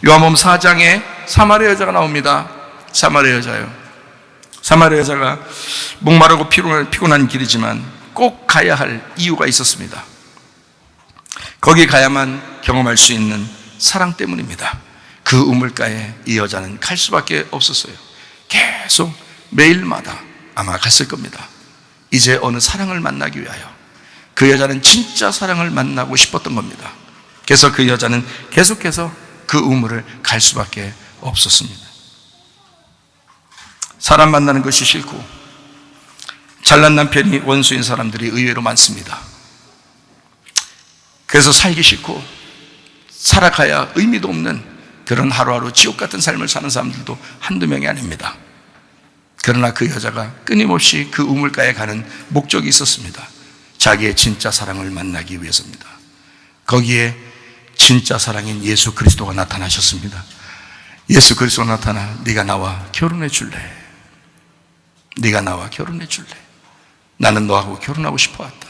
요한복음 4장에 사마리아 여자가 나옵니다. 사마리아 여자요. 사마리아 여자가 목마르고 피곤한 길이지만 꼭 가야 할 이유가 있었습니다. 거기 가야만 경험할 수 있는 사랑 때문입니다. 그 우물가에 이 여자는 갈 수밖에 없었어요. 계속 매일마다 아마 갔을 겁니다. 이제 어느 사랑을 만나기 위하여 그 여자는 진짜 사랑을 만나고 싶었던 겁니다. 그래서 그 여자는 계속해서 그 우물을 갈 수밖에 없었습니다. 사람 만나는 것이 싫고 잘난 남편이 원수인 사람들이 의외로 많습니다. 그래서 살기 싫고 살아가야 의미도 없는 그런 하루하루 지옥 같은 삶을 사는 사람들도 한두 명이 아닙니다. 그러나 그 여자가 끊임없이 그 우물가에 가는 목적이 있었습니다. 자기의 진짜 사랑을 만나기 위해서입니다. 거기에 진짜 사랑인 예수 그리스도가 나타나셨습니다. 예수 그리스도가 나타나 네가 나와 결혼해 줄래? 네가 나와 결혼해 줄래? 나는 너하고 결혼하고 싶어 왔다.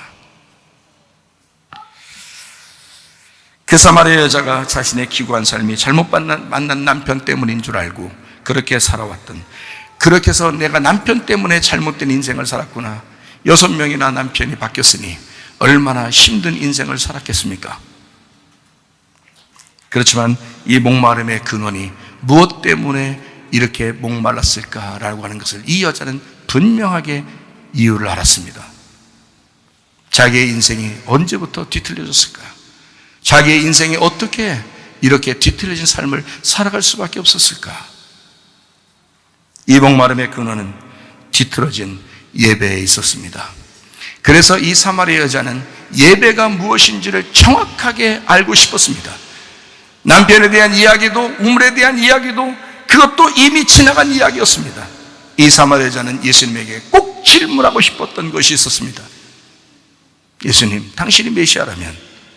그 사마리아 여자가 자신의 기구한 삶이 잘못 만난 남편 때문인 줄 알고 그렇게 살아왔던, 그렇게 해서 내가 남편 때문에 잘못된 인생을 살았구나. 6명이나 남편이 바뀌었으니 얼마나 힘든 인생을 살았겠습니까? 그렇지만 이 목마름의 근원이 무엇 때문에 이렇게 목말랐을까라고 하는 것을 이 여자는 분명하게 이유를 알았습니다. 자기의 인생이 언제부터 뒤틀려졌을까? 자기의 인생이 어떻게 이렇게 뒤틀려진 삶을 살아갈 수밖에 없었을까? 이 목마름의 근원은 뒤틀어진 예배에 있었습니다. 그래서 이 사마리아 여자는 예배가 무엇인지를 정확하게 알고 싶었습니다. 남편에 대한 이야기도 우물에 대한 이야기도 그것도 이미 지나간 이야기였습니다. 이 사마리아 여자는 예수님에게 꼭 질문하고 싶었던 것이 있었습니다. 예수님, 당신이 메시아라면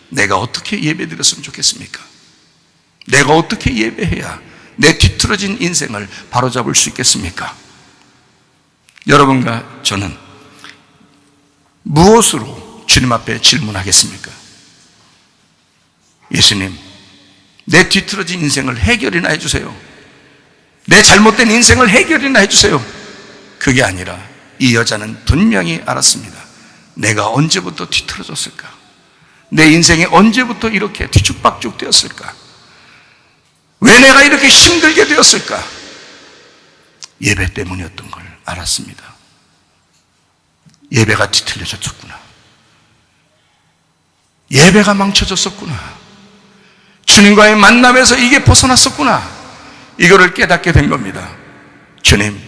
내가 어떻게 예배 드렸으면 좋겠습니까? 내가 어떻게 예배해야 내 뒤틀어진 인생을 바로잡을 수 있겠습니까? 여러분과 저는 무엇으로 주님 앞에 질문하겠습니까? 예수님, 내 뒤틀어진 인생을 해결이나 해주세요. 내 잘못된 인생을 해결이나 해주세요. 그게 아니라 이 여자는 분명히 알았습니다. 내가 언제부터 뒤틀어졌을까? 내 인생이 언제부터 이렇게 뒤죽박죽 되었을까? 왜 내가 이렇게 힘들게 되었을까? 예배 때문이었던 걸 알았습니다. 예배가 뒤틀려졌었구나. 예배가 망쳐졌었구나. 주님과의 만남에서 이게 벗어났었구나. 이거를 깨닫게 된 겁니다. 주님,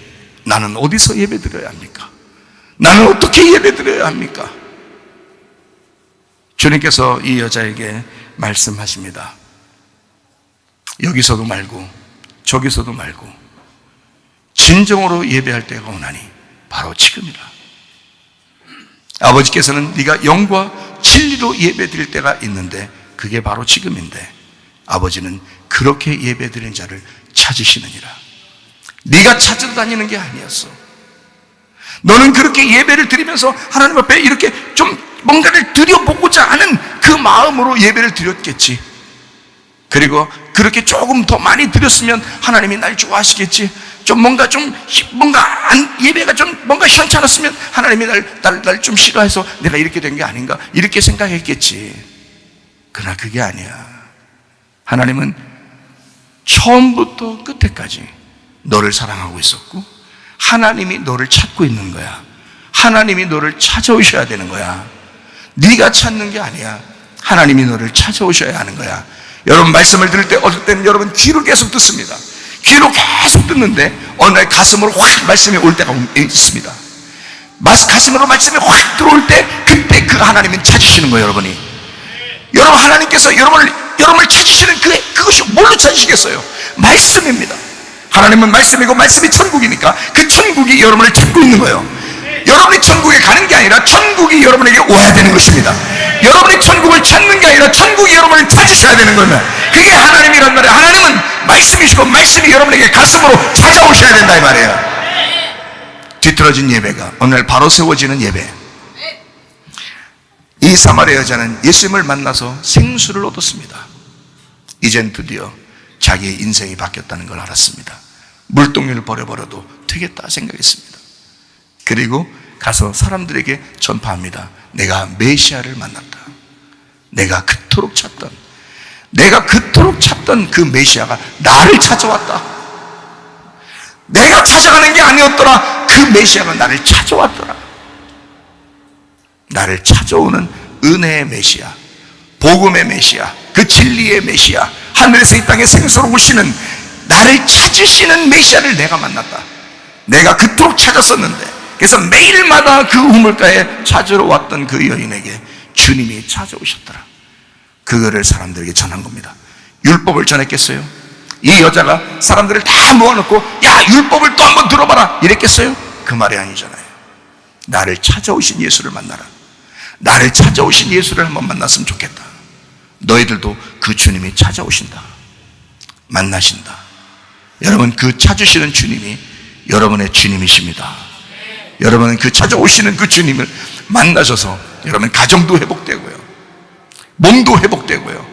나는 어디서 예배 드려야 합니까? 나는 어떻게 예배 드려야 합니까? 주님께서 이 여자에게 말씀하십니다. 여기서도 말고 저기서도 말고 진정으로 예배할 때가 오나니 바로 지금이라. 아버지께서는 네가 영과 진리로 예배 드릴 때가 있는데 그게 바로 지금인데 아버지는 그렇게 예배 드리는 자를 찾으시느니라. 네가 찾으러 다니는 게 아니었어. 너는 그렇게 예배를 드리면서 하나님 앞에 이렇게 좀 뭔가를 드려보고자 하는 그 마음으로 예배를 드렸겠지. 그리고 그렇게 조금 더 많이 드렸으면 하나님이 날 좋아하시겠지. 예배가 좀 뭔가 시원찮았으면 하나님이 날 좀 싫어해서 내가 이렇게 된 게 아닌가 이렇게 생각했겠지. 그러나 그게 아니야. 하나님은 처음부터 끝에까지 너를 사랑하고 있었고 하나님이 너를 찾고 있는 거야. 하나님이 너를 찾아오셔야 되는 거야. 네가 찾는 게 아니야. 하나님이 너를 찾아오셔야 하는 거야. 여러분 말씀을 들을 때 어떨 때는 여러분 귀로 계속 듣습니다. 귀로 계속 듣는데 어느 날 가슴으로 확 말씀이 올 때가 있습니다. 가슴으로 말씀이 확 들어올 때 그때 그 하나님은 찾으시는 거예요. 여러분이 여러분 하나님께서 여러분을 찾으시는 그것이 뭘로 찾으시겠어요? 말씀입니다. 하나님은 말씀이고 말씀이 천국이니까 그 천국이 여러분을 찾고 있는 거예요. 여러분이 천국에 가는 게 아니라 천국이 여러분에게 와야 되는 것입니다. 여러분이 천국을 찾는 게 아니라 천국이 여러분을 찾으셔야 되는 겁니다. 그게 하나님이란 말이에요. 하나님은 말씀이시고 말씀이 여러분에게 가슴으로 찾아오셔야 된다 이 말이에요. 뒤틀어진 예배가 어느 날 바로 세워지는 예배. 이 사마리아 여자는 예수님을 만나서 생수를 얻었습니다. 이젠 드디어 자기의 인생이 바뀌었다는 걸 알았습니다. 물동이를 버려버려도 되겠다 생각했습니다. 그리고 가서 사람들에게 전파합니다. 내가 메시아를 만났다. 내가 그토록 찾던 그 메시아가 나를 찾아왔다. 내가 찾아가는 게 아니었더라. 그 메시아가 나를 찾아왔더라. 나를 찾아오는 은혜의 메시아, 복음의 메시아, 그 진리의 메시아, 하늘에서 이 땅에 생수로 오시는, 나를 찾으시는 메시아를 내가 만났다. 내가 그토록 찾았었는데, 그래서 매일마다 그 우물가에 찾으러 왔던 그 여인에게 주님이 찾아오셨더라. 그거를 사람들에게 전한 겁니다. 율법을 전했겠어요? 이 여자가 사람들을 다 모아놓고 야, 율법을 또 한번 들어봐라 이랬겠어요? 그 말이 아니잖아요. 나를 찾아오신 예수를 만나라. 나를 찾아오신 예수를 한번 만났으면 좋겠다. 너희들도 그 주님이 찾아오신다. 만나신다. 여러분, 그 찾으시는 주님이 여러분의 주님이십니다. 여러분은 그 찾아오시는 그 주님을 만나셔서 여러분 가정도 회복되고요, 몸도 회복되고요,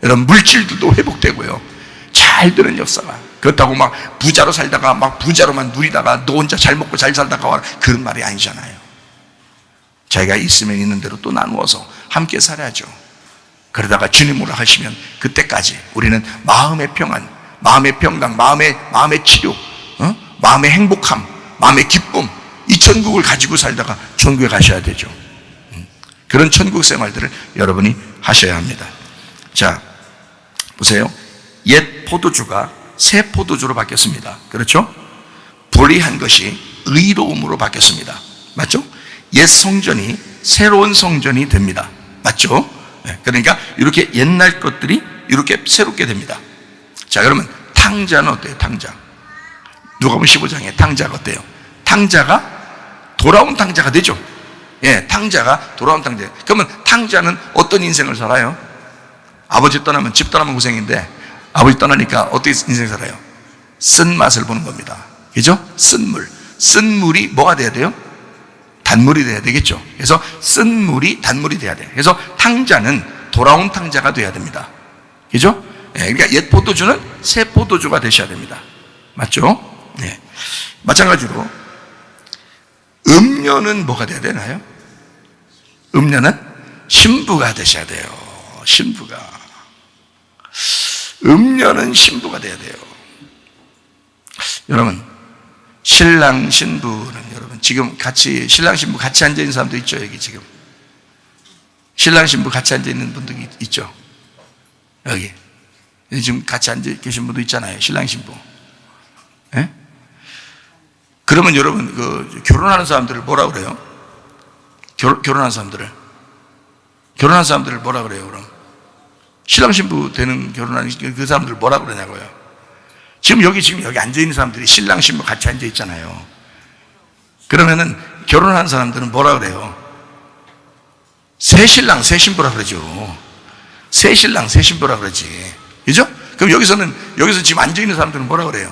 여러분 물질도 회복되고요, 잘 되는 역사가. 그렇다고 막 부자로 살다가 막 부자로만 누리다가 너 혼자 잘 먹고 잘 살다가 그런 말이 아니잖아요. 자기가 있으면 있는 대로 또 나누어서 함께 살아야죠. 그러다가 주님으로 하시면 그때까지 우리는 마음의 평안, 마음의 평강, 마음의 치료, 마음의 행복함, 마음의 기쁨, 이 천국을 가지고 살다가 천국에 가셔야 되죠. 그런 천국 생활들을 여러분이 하셔야 합니다. 자, 보세요. 옛 포도주가 새 포도주로 바뀌었습니다. 그렇죠? 불의한 것이 의로움으로 바뀌었습니다. 맞죠? 옛 성전이 새로운 성전이 됩니다. 맞죠? 그러니까 이렇게 옛날 것들이 이렇게 새롭게 됩니다. 자, 그러면 탕자는 어때요? 탕자. 누가복음 15장에 탕자가 어때요? 탕자가 돌아온 탕자가 되죠. 예, 탕자가 돌아온 탕자. 그러면 탕자는 어떤 인생을 살아요? 아버지 떠나면, 집 떠나면 고생인데 아버지 떠나니까 어떻게 인생 살아요? 쓴 맛을 보는 겁니다. 그죠? 쓴 물. 쓴 물이 뭐가 돼야 돼요? 단물이 돼야 되겠죠. 그래서 쓴 물이 단물이 돼야 돼요. 그래서 탕자는 돌아온 탕자가 돼야 됩니다. 그죠? 예, 그러니까 옛 포도주는 새 포도주가 되셔야 됩니다. 맞죠? 네. 마찬가지로 음료는 뭐가 돼야 되나요? 음료는 신부가 되셔야 돼요. 신부가. 음료는 신부가 돼야 돼요. 여러분, 신랑 신부는 여러분 지금 같이, 신랑 신부 같이 앉아 있는 사람도 있죠. 여기 지금 신랑 신부 같이 앉아 있는 분도 있죠. 여기 지금 같이 앉아 계신 분도 있잖아요. 신랑 신부. 예? 그러면 여러분, 그 결혼하는 사람들을 뭐라 그래요? 결혼하는 사람들을 뭐라 그래요? 그럼 신랑 신부 되는 결혼하는 그 사람들을 뭐라 그러냐고요? 지금 여기 앉아 있는 사람들이 신랑 신부 같이 앉아 있잖아요. 그러면은 결혼하는 사람들은 뭐라 그래요? 새 신랑 새 신부라 그러죠. 새 신랑 새 신부라 그러지. 그죠? 그럼 여기서 지금 앉아 있는 사람들은 뭐라 그래요?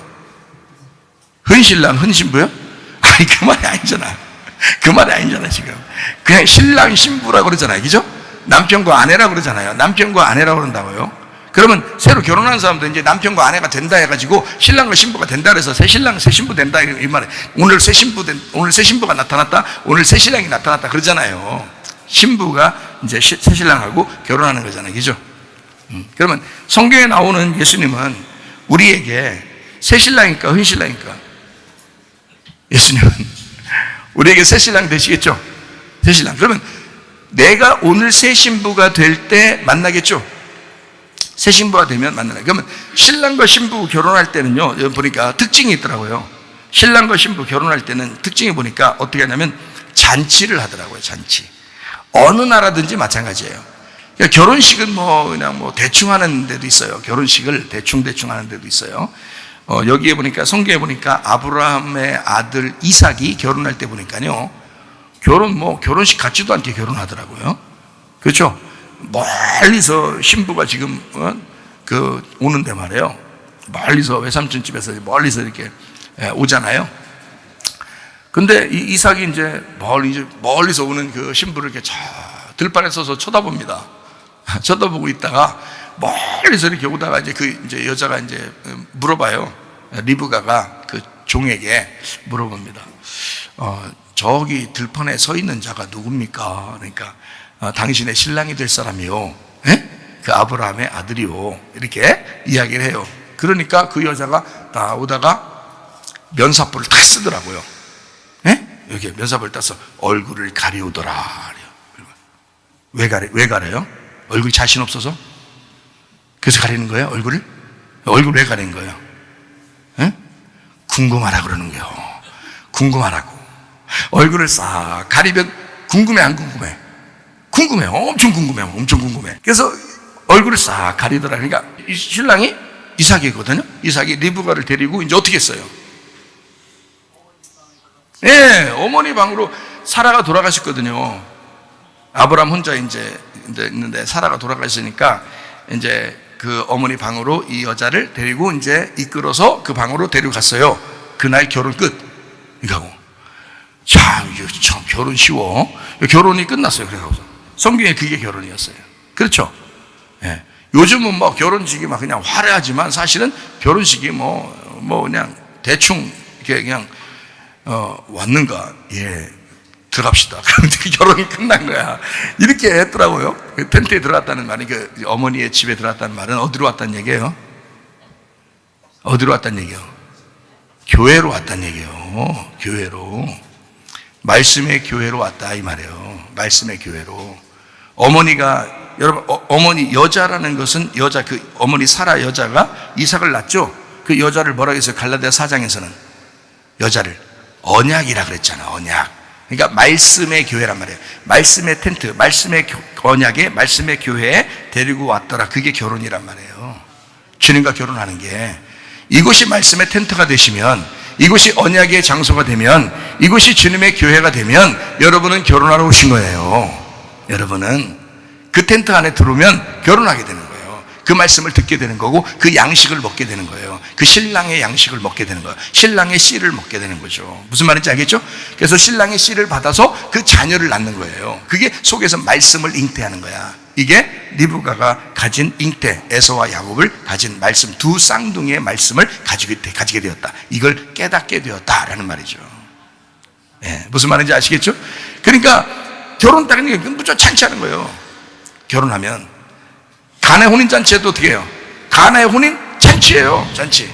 흔신랑 흔신부요? 아니, 그 말이 아니잖아. 그 말이 아니잖아. 지금 그냥 신랑 신부라고 그러잖아요. 그죠? 남편과 아내라고 그러잖아요. 남편과 아내라고 그런다고요. 그러면 새로 결혼한 사람도 이제 남편과 아내가 된다 해가지고 신랑과 신부가 된다 그래서 새 신랑 새 신부 된다 이 말에, 오늘 새 신부가 나타났다, 오늘 새 신랑이 나타났다 그러잖아요. 신부가 이제 새 신랑하고 결혼하는 거잖아요. 그죠? 그러면 성경에 나오는 예수님은 우리에게 새 신랑입니까? 흔 신랑입니까? 예수님은 우리에게 새 신랑 되시겠죠? 새 신랑. 그러면 내가 오늘 새 신부가 될 때 만나겠죠? 새 신부가 되면 만나요. 그러면 신랑과 신부 결혼할 때는요, 여기 보니까 특징이 있더라고요. 신랑과 신부 결혼할 때는 특징이 보니까 어떻게 하냐면 잔치를 하더라고요. 잔치. 어느 나라든지 마찬가지예요. 그러니까 결혼식은 그냥 대충 하는 데도 있어요. 결혼식을 대충 하는 데도 있어요. 여기에 보니까, 성경에 보니까 아브라함의 아들 이삭이 결혼할 때 보니까요, 결혼식 같지도 않게 결혼하더라고요. 그렇죠? 멀리서 신부가 지금 오는데 말이에요. 멀리서 외삼촌 집에서 멀리서 이렇게 오잖아요. 근데 이 이삭이 이제 멀리서 오는 그 신부를 이렇게 들판에 서서 쳐다봅니다. 쳐다보고 있다가 멀리서 이렇게 오다가 이제 여자가 이제 물어봐요. 리브가가 그 종에게 물어봅니다. 저기 들판에 서 있는 자가 누굽니까? 그러니까 당신의 신랑이 될 사람이요. 그 아브라함의 아들이요. 이렇게 이야기를 해요. 그러니까 그 여자가 다 오다가 면사포를 탁 쓰더라고요. 이렇게 면사포를 따서 얼굴을 가리우더라. 왜 가려요? 얼굴이 자신 없어서? 그래서 가리는 거예요? 얼굴을? 얼굴 왜 가리는 거예요? 궁금하라 그러는 거예요. 궁금하라고. 얼굴을 싹 가리면 궁금해 안 궁금해? 궁금해요. 엄청 궁금해요. 엄청 궁금해. 그래서 얼굴을 싹 가리더라. 그러니까 이 신랑이 이삭이거든요. 이삭이 리브가를 데리고 이제 어떻게 했어요? 어머니 방으로 사라가 돌아가셨거든요. 아브라함 혼자 이제 있는데 사라가 돌아가시니까 이제 그 어머니 방으로 이 여자를 데리고 이제 이끌어서 그 방으로 데려갔어요. 그날 결혼 끝. 이거고. 참 결혼 쉬워. 결혼이 끝났어요. 그래서 성경에 그게 결혼이었어요. 그렇죠? 요즘은 뭐 결혼식이 막 그냥 화려하지만 사실은 결혼식이 뭐 그냥 대충 이렇게 그냥 왔는가? 들어갑시다. 그런데 결혼이 끝난 거야. 이렇게 했더라고요. 그 텐트에 들어갔다는 말이 그 어머니의 집에 들어갔다는 말은 어디로 왔다는 얘기예요? 어디로 왔다는 얘기예요? 교회로 왔다는 얘기예요. 교회로. 말씀의 교회로 왔다 이 말이에요. 말씀의 교회로. 어머니가 여러분 어머니 여자라는 것은 여자 그 어머니 사라 여자가 이삭을 낳죠. 그 여자를 뭐라고 했어요? 갈라디아 4장에서는 여자를 언약이라 그랬잖아. 언약. 그러니까 말씀의 교회란 말이에요. 말씀의 텐트, 말씀의 언약에 말씀의 교회에 데리고 왔더라. 그게 결혼이란 말이에요. 주님과 결혼하는 게 이곳이 말씀의 텐트가 되시면, 이곳이 언약의 장소가 되면, 이곳이 주님의 교회가 되면 여러분은 결혼하러 오신 거예요. 여러분은 그 텐트 안에 들어오면 결혼하게 되는 거예요. 그 말씀을 듣게 되는 거고 그 양식을 먹게 되는 거예요. 그 신랑의 양식을 먹게 되는 거예요. 신랑의 씨를 먹게 되는 거죠. 무슨 말인지 알겠죠? 그래서 신랑의 씨를 받아서 그 자녀를 낳는 거예요. 그게 속에서 말씀을 잉태하는 거야. 이게 리브가가 가진 잉태, 에서와 야곱을 가진 말씀, 두 쌍둥이의 말씀을 가지게 되었다. 이걸 깨닫게 되었다라는 말이죠. 무슨 말인지 아시겠죠? 그러니까 결혼 따르는 게 무조건 잔치하는 거예요. 결혼하면 가나의 혼인잔치에도 어떻게 해요? 가나의 혼인 잔치예요. 잔치.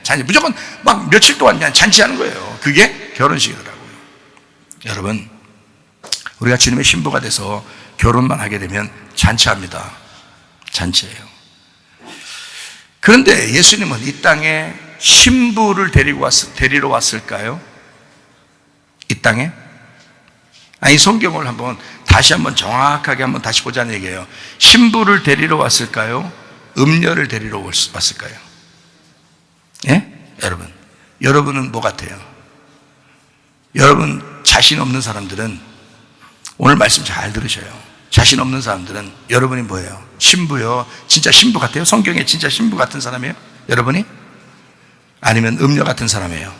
잔치. 무조건 막 며칠 동안 그냥 잔치하는 거예요. 그게 결혼식이더라고요. 여러분, 우리가 주님의 신부가 돼서 결혼만 하게 되면 잔치합니다. 잔치예요. 그런데 예수님은 이 땅에 신부를 데리러 왔을까요? 이 땅에? 아니, 성경을 다시 한번 정확하게 한번 다시 보자는 얘기예요. 신부를 데리러 왔을까요? 음녀를 데리러 왔을까요? 여러분은 뭐 같아요? 여러분 자신 없는 사람들은 오늘 말씀 잘 들으셔요. 자신 없는 사람들은 여러분이 뭐예요? 신부요. 진짜 신부 같아요? 성경에 진짜 신부 같은 사람이에요? 여러분이? 아니면 음녀 같은 사람이에요?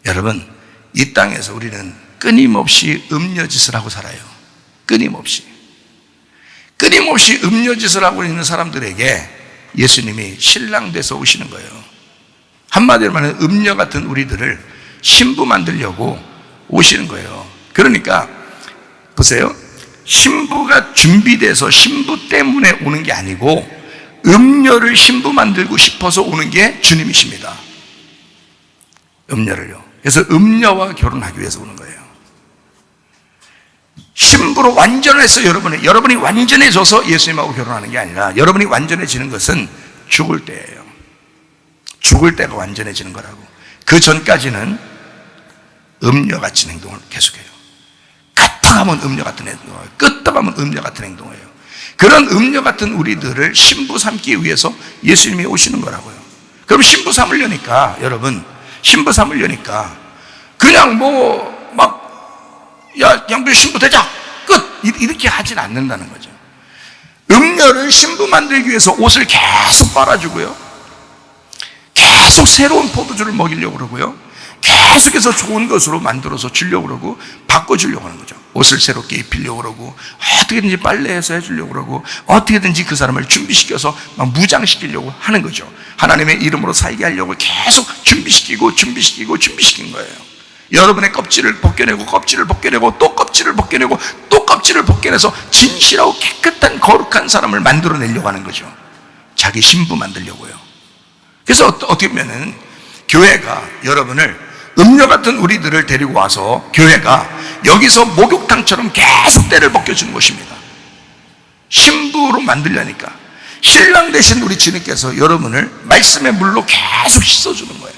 여러분, 이 땅에서 우리는 끊임없이 음녀짓을 하고 살아요. 끊임없이 음녀짓을 하고 있는 사람들에게 예수님이 신랑 돼서 오시는 거예요. 한마디로 말하면 음녀 같은 우리들을 신부 만들려고 오시는 거예요. 그러니까 보세요. 신부가 준비돼서 신부 때문에 오는 게 아니고 음녀를 신부 만들고 싶어서 오는 게 주님이십니다. 음녀를요. 그래서 음녀와 결혼하기 위해서 오는 거예요. 신부로 완전해서 여러분이 완전해져서 예수님하고 결혼하는 게 아니라 여러분이 완전해지는 것은 죽을 때예요. 죽을 때가 완전해지는 거라고. 그 전까지는 음녀 같은 행동을 계속해요. 끄떡하면 음녀 같은 행동을 해요. 끄떡하면 음녀 같은 행동을 해요. 그런 음녀 같은 우리들을 신부 삼기 위해서 예수님이 오시는 거라고요. 그럼 신부 삼으려니까 여러분, 신부 삼으려니까 그냥 양비 신부 되자 끝 이렇게 하진 않는다는 거죠. 음녀를 신부 만들기 위해서 옷을 계속 빨아주고요, 계속 새로운 포도주를 먹이려고 그러고요, 계속해서 좋은 것으로 만들어서 주려고 그러고 바꿔주려고 하는 거죠. 옷을 새롭게 입히려고 그러고 어떻게든지 빨래해서 해주려고 그러고 어떻게든지 그 사람을 준비시켜서 막 무장시키려고 하는 거죠. 하나님의 이름으로 살게 하려고 계속 준비시킨 거예요. 여러분의 껍질을 벗겨내고 또 껍질을 벗겨내서 진실하고 깨끗한 거룩한 사람을 만들어내려고 하는 거죠. 자기 신부 만들려고요. 그래서 어떻게 보면은 교회가 여러분을 음료 같은 우리들을 데리고 와서 교회가 여기서 목욕탕처럼 계속 때를 벗겨주는 것입니다. 신부로 만들려니까 신랑 되신 우리 주님께서 여러분을 말씀의 물로 계속 씻어주는 거예요.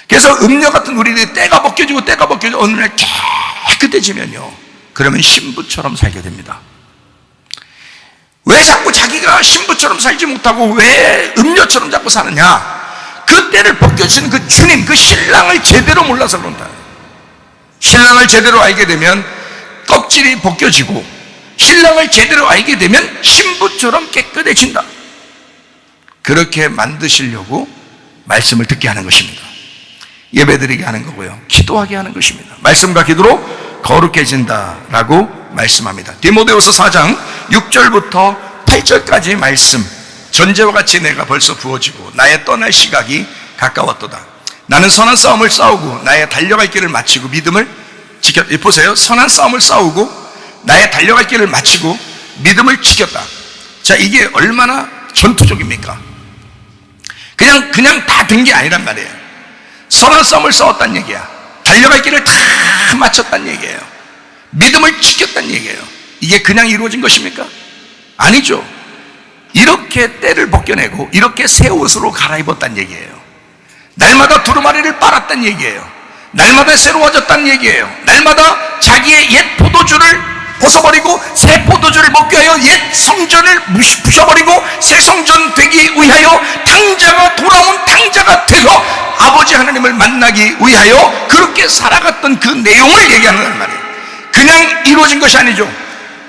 그래서 음료 같은 우리들이 때가 벗겨지고 어느 날 깨끗해지면요, 그러면 신부처럼 살게 됩니다. 왜 자꾸 자기가 신부처럼 살지 못하고 왜 음료처럼 자꾸 사느냐? 그 때를 벗겨주는 그 주님, 그 신랑을 제대로 몰라서 그런다. 신랑을 제대로 알게 되면 껍질이 벗겨지고 신랑을 제대로 알게 되면 신부처럼 깨끗해진다. 그렇게 만드시려고 말씀을 듣게 하는 것입니다. 예배드리게 하는 거고요, 기도하게 하는 것입니다. 말씀과 기도로 거룩해진다라고 말씀합니다. 디모데후서 4장 6절부터 8절까지 말씀, 전제와 같이 내가 벌써 부어지고 나의 떠날 시각이 가까웠도다. 나는 선한 싸움을 싸우고 나의 달려갈 길을 마치고 믿음을 지켰다. 보세요. 선한 싸움을 싸우고 나의 달려갈 길을 마치고 믿음을 지켰다. 자, 이게 얼마나 전투적입니까? 그냥 다 된 게 아니란 말이에요. 선한 싸움을 싸웠다는 얘기야. 달려갈 길을 다 마쳤다는 얘기예요. 믿음을 지켰다는 얘기예요. 이게 그냥 이루어진 것입니까? 아니죠. 이렇게 때를 벗겨내고 이렇게 새 옷으로 갈아입었다는 얘기예요. 날마다 두루마리를 빨았다는 얘기예요. 날마다 새로워졌다는 얘기예요. 날마다 자기의 옛 포도주를 벗어버리고 새 포도주를 먹기 위하여 옛 성전을 부셔버리고 새 성전 되기 위하여 돌아온 탕자가 되어 아버지 하나님을 만나기 위하여 그렇게 살아갔던 그 내용을 얘기하는 말이에요. 그냥 이루어진 것이 아니죠.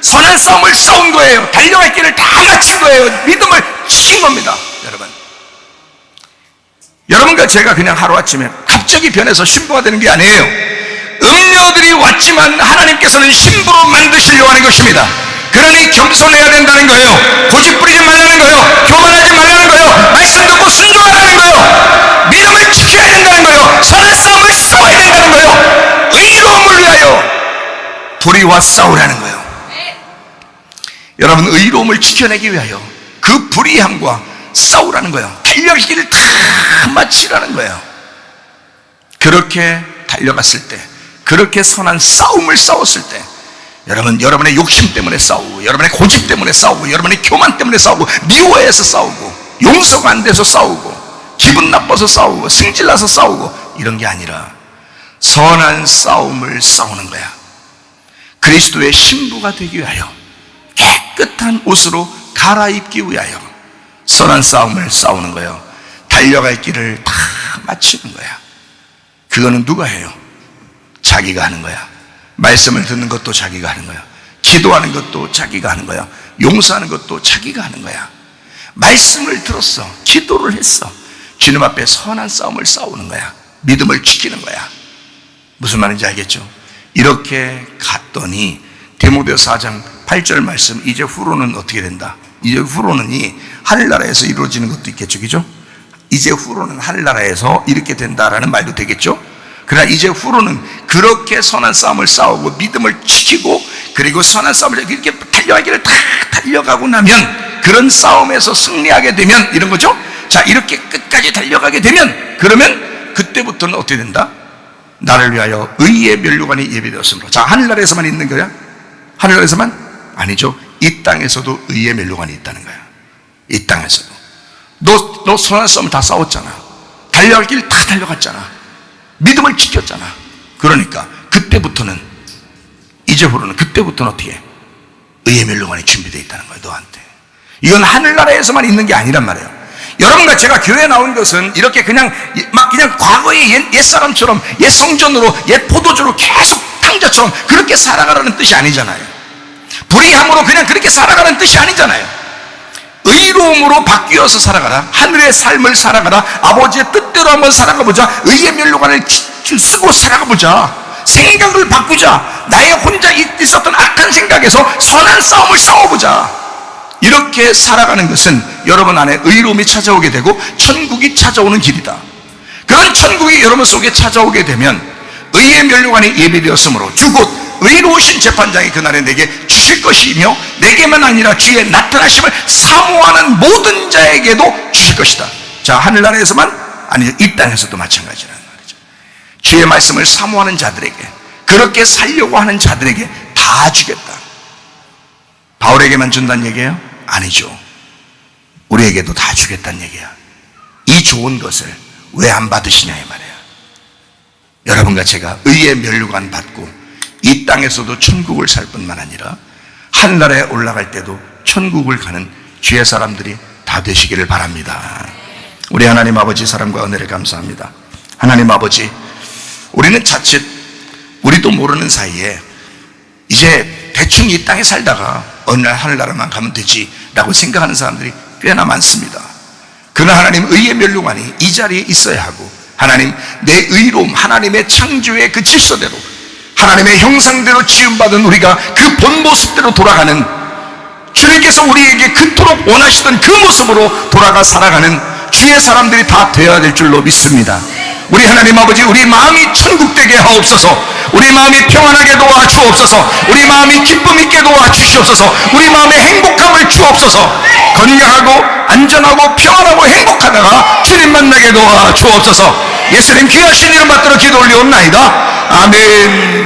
선한 싸움을 싸운 거예요. 달려갈 길을 다 마친 거예요. 믿음을 지킨 겁니다. 여러분과 제가 그냥 하루아침에 갑자기 변해서 신부가 되는 게 아니에요. 음료들이 왔지만 하나님께서는 신부로 만드시려고 하는 것입니다. 그러니 겸손해야 된다는 거예요. 고집 부리지 말라는 거예요. 교만하지 말라는 거예요. 말씀 듣고 순종하라는 거예요. 믿음을 지켜야 된다는 거예요. 선한 싸움을 싸워야 된다는 거예요. 의로움을 위하여 불의와 싸우라는 거예요. 여러분, 의로움을 지켜내기 위하여 그 불의함과 싸우라는 거예요. 달려갈 길을 다 마치라는 거예요. 그렇게 달려갔을 때, 그렇게 선한 싸움을 싸웠을 때, 여러분의 욕심 때문에 싸우고, 여러분의 고집 때문에 싸우고, 여러분의 교만 때문에 싸우고, 미워해서 싸우고, 용서가 안 돼서 싸우고, 기분 나빠서 싸우고, 승질나서 싸우고, 이런 게 아니라 선한 싸움을 싸우는 거야. 그리스도의 신부가 되기 위하여 깨끗한 옷으로 갈아입기 위하여 선한 싸움을 싸우는 거예요. 달려갈 길을 다 마치는 거야. 그거는 누가 해요? 자기가 하는 거야. 말씀을 듣는 것도 자기가 하는 거야. 기도하는 것도 자기가 하는 거야. 용서하는 것도 자기가 하는 거야. 말씀을 들었어. 기도를 했어. 주님 앞에 선한 싸움을 싸우는 거야. 믿음을 지키는 거야. 무슨 말인지 알겠죠? 이렇게 갔더니 디모데후서 4장 8절 말씀, 이제 후로는 어떻게 된다? 이제 후로는 이 하늘나라에서 이루어지는 것도 있겠죠, 그죠? 이제 후로는 하늘나라에서 이렇게 된다라는 말도 되겠죠? 그러나 이제 후로는 그렇게 선한 싸움을 싸우고 믿음을 지키고 그리고 선한 싸움을 이렇게 달려가기를 다 달려가고 나면, 그런 싸움에서 승리하게 되면, 이런 거죠? 자, 이렇게 끝까지 달려가게 되면, 그러면 그때부터는 어떻게 된다? 나를 위하여 의의 면류관이 예비되었으므로. 자, 하늘나라에서만 있는 거야? 하늘나라에서만? 아니죠. 이 땅에서도 의의 면류관이 있다는 거야. 이 땅에서도. 너 선한 싸움 다 싸웠잖아. 달려갈 길 다 달려갔잖아. 믿음을 지켰잖아. 그러니까 그때부터는, 이제 후로는 그때부터는 어떻게 해? 의의 면류관이 준비되어 있다는 거야, 너한테. 이건 하늘나라에서만 있는 게 아니란 말이에요. 여러분과 제가 교회에 나온 것은 이렇게 그냥 과거의 옛사람처럼 옛 성전으로 옛 포도주로 계속 탕자처럼 그렇게 살아가라는 뜻이 아니잖아요. 불의함으로 그냥 그렇게 살아가는 뜻이 아니잖아요. 의로움으로 바뀌어서 살아가라. 하늘의 삶을 살아가라. 아버지의 뜻대로 한번 살아가보자. 의의 면류관을 쓰고 살아가보자. 생각을 바꾸자. 나의 혼자 있었던 악한 생각에서 선한 싸움을 싸워보자. 이렇게 살아가는 것은 여러분 안에 의로움이 찾아오게 되고 천국이 찾아오는 길이다. 그런 천국이 여러분 속에 찾아오게 되면 의의 면류관이 예비되었으므로 주곧 의로우신 재판장이 그날에 내게 주실 것이며 내게만 아니라 주의 나타나심을 사모하는 모든 자에게도 주실 것이다. 자, 하늘나라에서만 아니죠. 이 땅에서도 마찬가지라는 말이죠. 주의 말씀을 사모하는 자들에게, 그렇게 살려고 하는 자들에게 다 주겠다. 바울에게만 준다는 얘기예요? 아니죠. 우리에게도 다 주겠다는 얘기야. 이 좋은 것을 왜 안 받으시냐 이 말이에요. 여러분과 제가 의의 면류관 받고 이 땅에서도 천국을 살 뿐만 아니라 하늘나라에 올라갈 때도 천국을 가는 주의 사람들이 다 되시기를 바랍니다. 우리 하나님 아버지 사랑과 은혜를 감사합니다. 하나님 아버지, 우리는 자칫 우리도 모르는 사이에 이제 대충 이 땅에 살다가 어느 날 하늘나라만 가면 되지 라고 생각하는 사람들이 꽤나 많습니다. 그러나 하나님 의의 면류관이 이 자리에 있어야 하고, 하나님 내 의로움, 하나님의 창조의 그 질서대로 하나님의 형상대로 지음받은 우리가 그 본 모습대로 돌아가는, 주님께서 우리에게 그토록 원하시던 그 모습으로 돌아가 살아가는 주의 사람들이 다 되어야 될 줄로 믿습니다. 우리 하나님 아버지, 우리 마음이 천국되게 하옵소서. 우리 마음이 평안하게 도와 주옵소서. 우리 마음이 기쁨 있게 도와 주시옵소서. 우리 마음에 행복함을 주옵소서. 건강하고 안전하고 평안하고 행복하다가 주님 만나게 도와 주옵소서. 예수님 귀하신 이름 받들어 기도 올리옵나이다. 아멘.